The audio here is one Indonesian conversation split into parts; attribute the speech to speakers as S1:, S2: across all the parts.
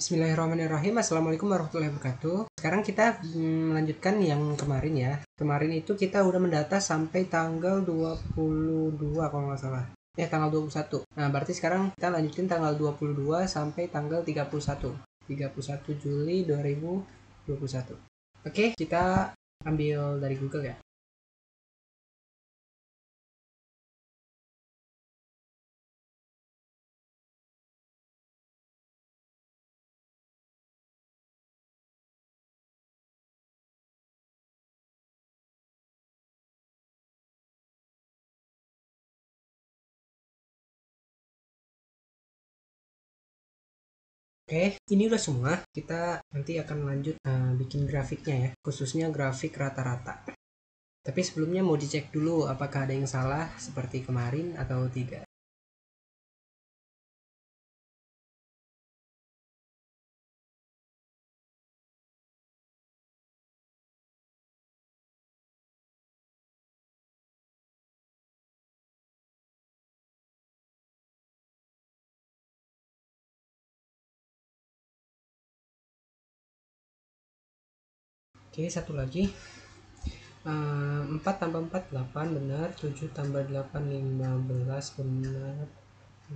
S1: Bismillahirrahmanirrahim. Assalamualaikum warahmatullahi wabarakatuh. Sekarang kita melanjutkan yang kemarin ya. Kemarin itu kita udah mendata sampai tanggal 22 kalau nggak salah. Tanggal 21. Nah, berarti sekarang kita lanjutin tanggal 22 sampai tanggal 31. 31 Juli 2021. Oke, kita ambil dari Google ya. Oke, ini udah semua. Kita nanti akan lanjut bikin grafiknya ya, khususnya grafik rata-rata. Tapi sebelumnya mau dicek dulu apakah ada yang salah seperti kemarin atau tidak. Oke, satu lagi. 4 tambah 4 8 benar, 7 tambah 8 15 benar,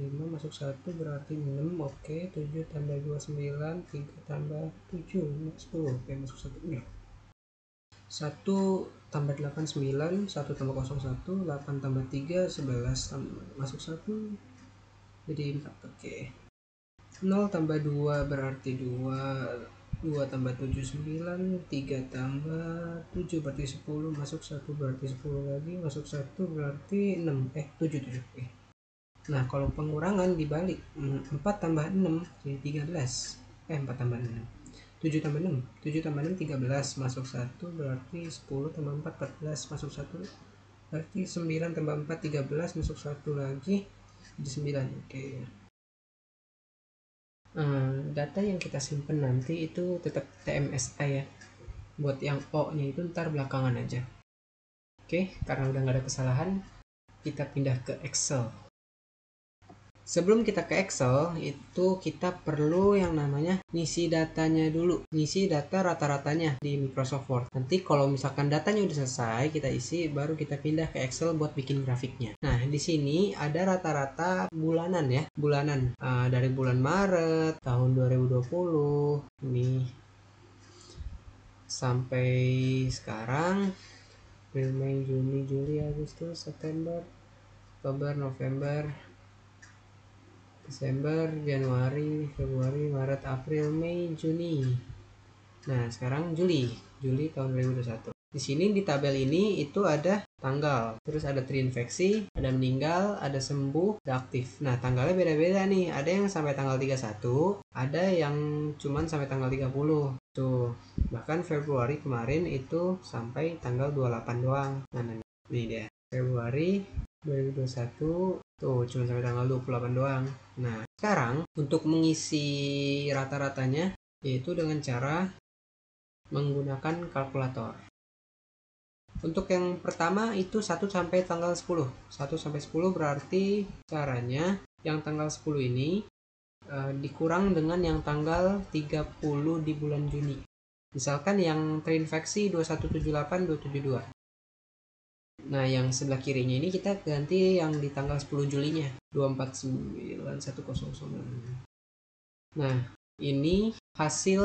S1: 5 masuk 1 berarti 6. Oke, 7 tambah 2 9, 3 tambah 7 10. Oke, masuk 1 benar. 1 tambah 8 9, 1 tambah 0 1, 8 tambah 3 11, masuk 1 jadi 4. Oke, 0 tambah 2 berarti 2, 2 tambah 7 9, 3 tambah 7 berarti 10, masuk 1 berarti 10 lagi, masuk 1 berarti 6, 7 7. Oke. Nah, kalau pengurangan dibalik, 4 tambah 6 jadi 13. 4 tambah 6. 7 tambah 6, 7 tambah 6 13, masuk 1 berarti 10 tambah 4 14, masuk 1 berarti 9 tambah 4 13, masuk 1 lagi jadi 9. Oke. Data yang kita simpan nanti itu tetap TMSA ya. Buat yang O nya itu ntar belakangan aja. Oke, karena udah nggak ada kesalahan, kita pindah ke Excel. Sebelum kita ke Excel, itu kita perlu yang namanya ngisi datanya dulu. Ngisi data rata-ratanya di Microsoft Word. Nanti kalau misalkan datanya udah selesai, kita isi, baru kita pindah ke Excel buat bikin grafiknya. Nah, di sini ada rata-rata bulanan ya. Bulanan. Dari bulan Maret tahun 2020. Ini sampai sekarang. April, Mei, Juni, Juli, Agustus, September, Oktober, November, Desember, Januari, Februari, Maret, April, Mei, Juni. Nah, sekarang Juli tahun 2021. Di sini di tabel ini itu ada tanggal, terus ada terinfeksi, ada meninggal, ada sembuh, ada aktif. Nah, tanggalnya beda-beda nih. Ada yang sampai tanggal 31, ada yang cuman sampai tanggal 30. Tuh, bahkan Februari kemarin itu sampai tanggal 28 doang. Nah, ini dia. Februari 2021 tuh cuma sampai tanggal 28 doang. Nah, sekarang untuk mengisi rata-ratanya yaitu dengan cara menggunakan kalkulator. Untuk yang pertama itu 1 sampai tanggal 10. 1 sampai 10 berarti caranya yang tanggal 10 ini dikurang dengan yang tanggal 30 di bulan Juni. Misalkan yang terinfeksi 2178 272. Nah, yang sebelah kirinya ini kita ganti yang di tanggal 10 Julinya 249109. Nah, ini hasil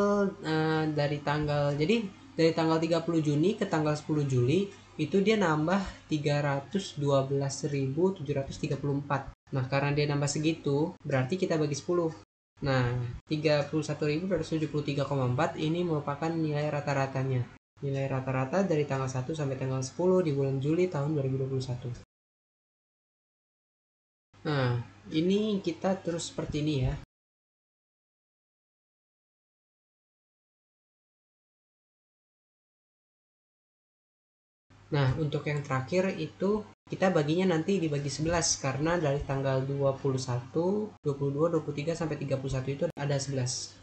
S1: dari tanggal, jadi dari tanggal 30 Juni ke tanggal 10 Juli itu dia nambah 312.734. Nah, karena dia nambah segitu berarti kita bagi 10. Nah, 31.273,4 ini merupakan nilai rata-ratanya. Nilai rata-rata dari tanggal 1 sampai tanggal 10 di bulan Juli tahun 2021. Nah, ini kita terus seperti ini ya. Nah, untuk yang terakhir itu kita baginya nanti dibagi 11 karena dari tanggal 21, 22, 23 sampai 31 itu ada 11.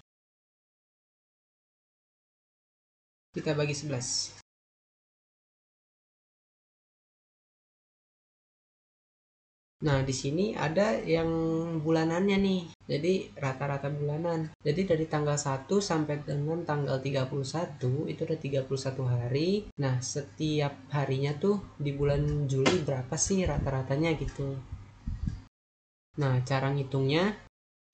S1: Kita bagi 11. Nah, di sini ada yang bulanannya nih. Jadi rata-rata bulanan. Jadi dari tanggal 1 sampai dengan tanggal 31 itu ada 31 hari. Nah, setiap harinya tuh di bulan Juli berapa sih rata-ratanya gitu. Nah, cara ngitungnya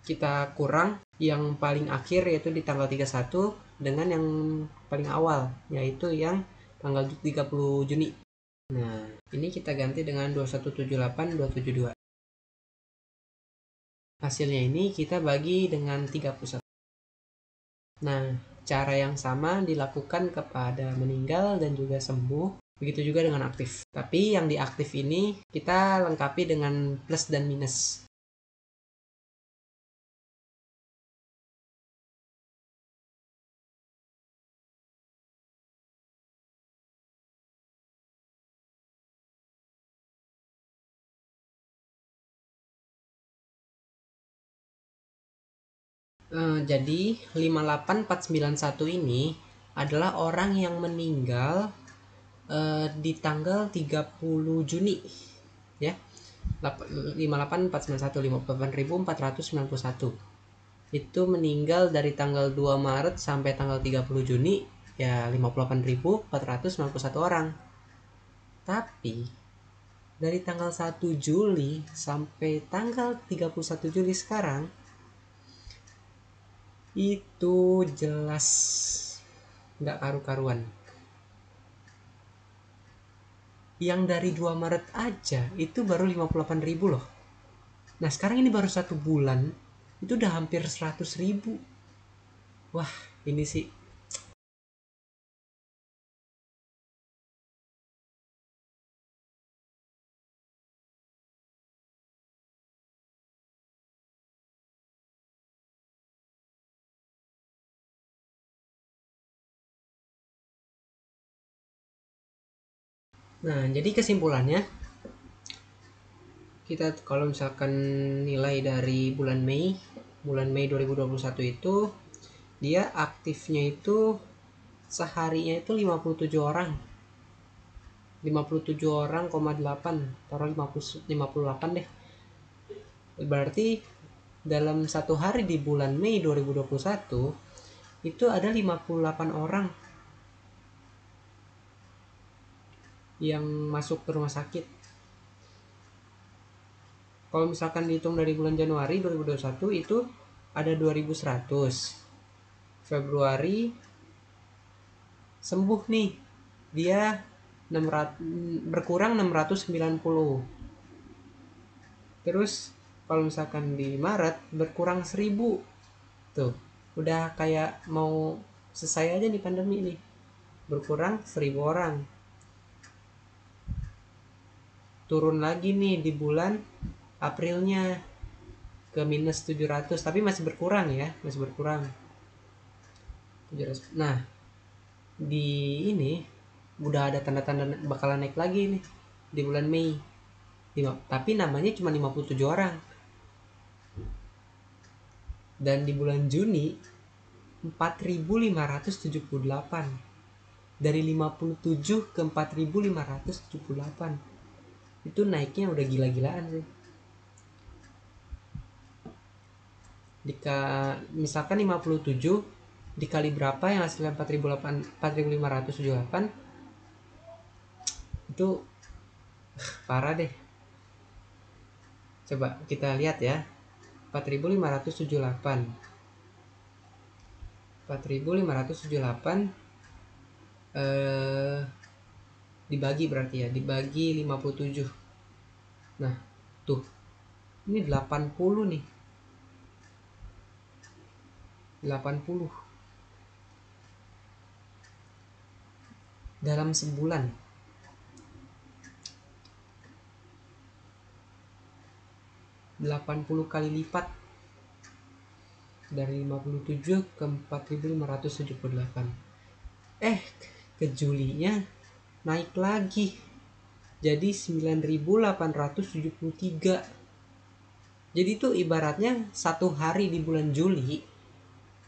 S1: kita kurang yang paling akhir yaitu di tanggal 31 dengan yang paling awal yaitu yang tanggal 30 Juni. Nah, ini kita ganti dengan 2178272. Hasilnya ini kita bagi dengan 31. Nah, cara yang sama dilakukan kepada meninggal dan juga sembuh. Begitu juga dengan aktif. Tapi yang di aktif ini kita lengkapi dengan plus dan minus. Jadi 58491 ini adalah orang yang meninggal di tanggal 30 Juni ya. 58491 58491 itu meninggal dari tanggal 2 Maret sampai tanggal 30 Juni ya 58.491 orang. Tapi dari tanggal 1 Juli sampai tanggal 31 Juli sekarang itu jelas nggak karu-karuan. Yang dari 2 Maret aja itu baru 58.000 loh. Nah sekarang ini baru 1 bulan itu udah hampir 100.000. Wah ini sih. Nah jadi kesimpulannya kita kalau misalkan nilai dari bulan Mei 2021 itu dia aktifnya itu seharinya itu 57 orang 57 orang, 8 taruh 58 deh. Berarti dalam satu hari di bulan Mei 2021 itu ada 58 orang yang masuk ke rumah sakit. Kalau misalkan dihitung dari bulan Januari 2021 itu ada 2100. Februari sembuh nih. Dia 600, berkurang 690. Terus kalau misalkan di Maret berkurang 1000. Tuh, udah kayak mau selesai aja nih pandemi nih. Berkurang 1000 orang. Turun lagi nih di bulan Aprilnya ke minus 700, tapi masih berkurang ya, masih berkurang. 700. Nah, di ini udah ada tanda-tanda bakalan naik lagi nih di bulan Mei. Tapi namanya cuma 57 orang. Dan di bulan Juni 4.578. Dari 57 ke 4.578. Itu naiknya udah gila-gilaan sih. Misalkan 57 dikali berapa yang hasilnya 4.578 itu parah deh. Coba kita lihat ya. 4.578 dibagi berarti ya, dibagi 57. Nah, tuh. Ini 80 nih. 80 dalam sebulan. 80 kali lipat dari 57 ke 4.578. Ke Julinya naik lagi jadi 9.873. Jadi itu ibaratnya satu hari di bulan Juli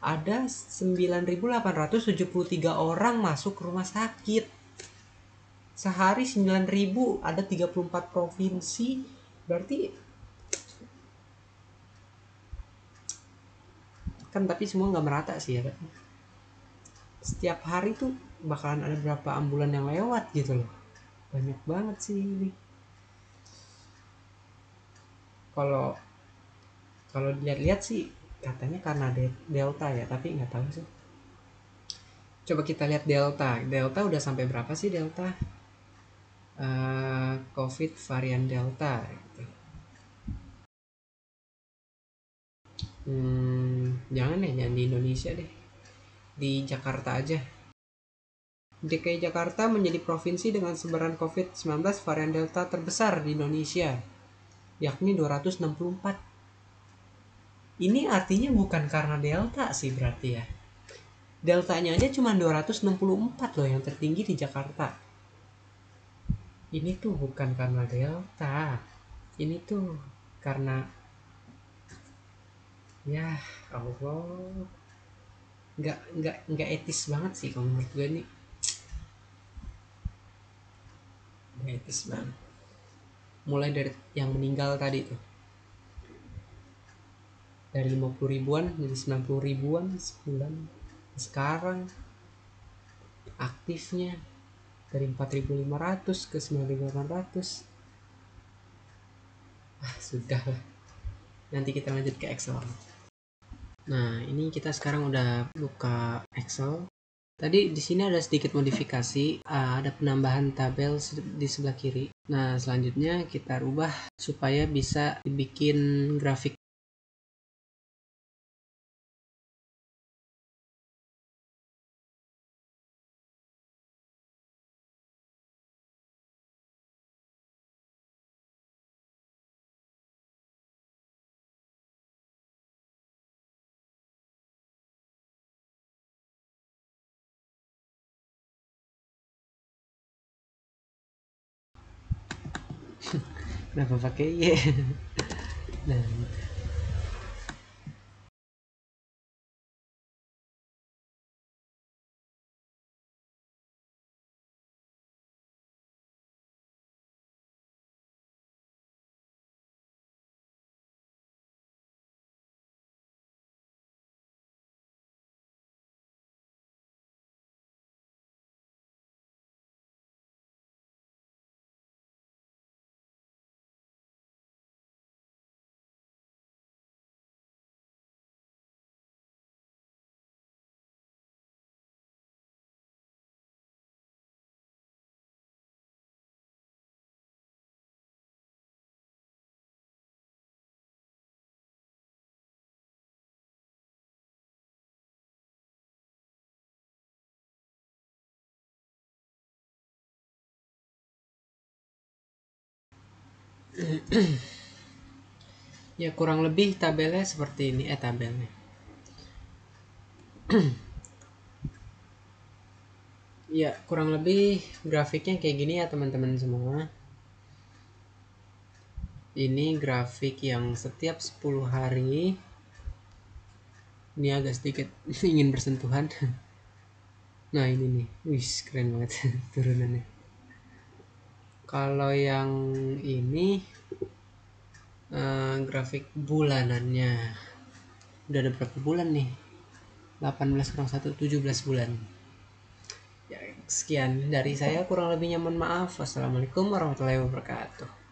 S1: ada 9.873 orang masuk rumah sakit. Sehari 9.000, ada 34 provinsi, Berarti kan, tapi semua nggak merata sih ya kan. Setiap hari tuh bakalan ada berapa ambulan yang lewat gitu loh. Banyak banget sih ini. Kalau kalau dilihat-lihat sih katanya karena delta ya, tapi nggak tahu sih. Coba kita lihat delta. Delta udah sampai berapa sih delta? COVID varian delta gitu. Jangan deh, jangan di Indonesia deh. Di Jakarta aja. DKI Jakarta menjadi provinsi dengan sebaran COVID-19 varian Delta terbesar di Indonesia, yakni 264. Ini artinya bukan karena Delta sih berarti ya. Deltanya aja cuma 264 loh yang tertinggi di Jakarta. Ini tuh bukan karena Delta. Ini tuh karena, ya Allah, nggak etis banget sih kalau menurut gue nih. Nggak etis banget. Mulai dari yang meninggal tadi tuh, dari 50 ribuan jadi 90 ribuan sebulan. Sekarang aktifnya dari 4.500 ke 9.800. Sudah lah, nanti kita lanjut ke Excel. Nah, ini kita sekarang udah buka Excel. Tadi di sini ada sedikit modifikasi, ada penambahan tabel di sebelah kiri. Nah, selanjutnya kita rubah supaya bisa dibikin grafik. Kenapa pakai Y? Nah, ya kurang lebih tabelnya seperti ini, tabelnya. Ya, kurang lebih grafiknya kayak gini ya teman-teman semua. Ini grafik yang setiap 10 hari. Ini agak sedikit ingin bersentuhan. Nah, ini nih. Wih, keren banget turunannya. Kalau yang ini grafik bulanannya. Udah ada berapa bulan nih? 18 kurang 1, 17 bulan. Ya, sekian dari saya, kurang lebihnya mohon maaf. Wassalamualaikum warahmatullahi wabarakatuh.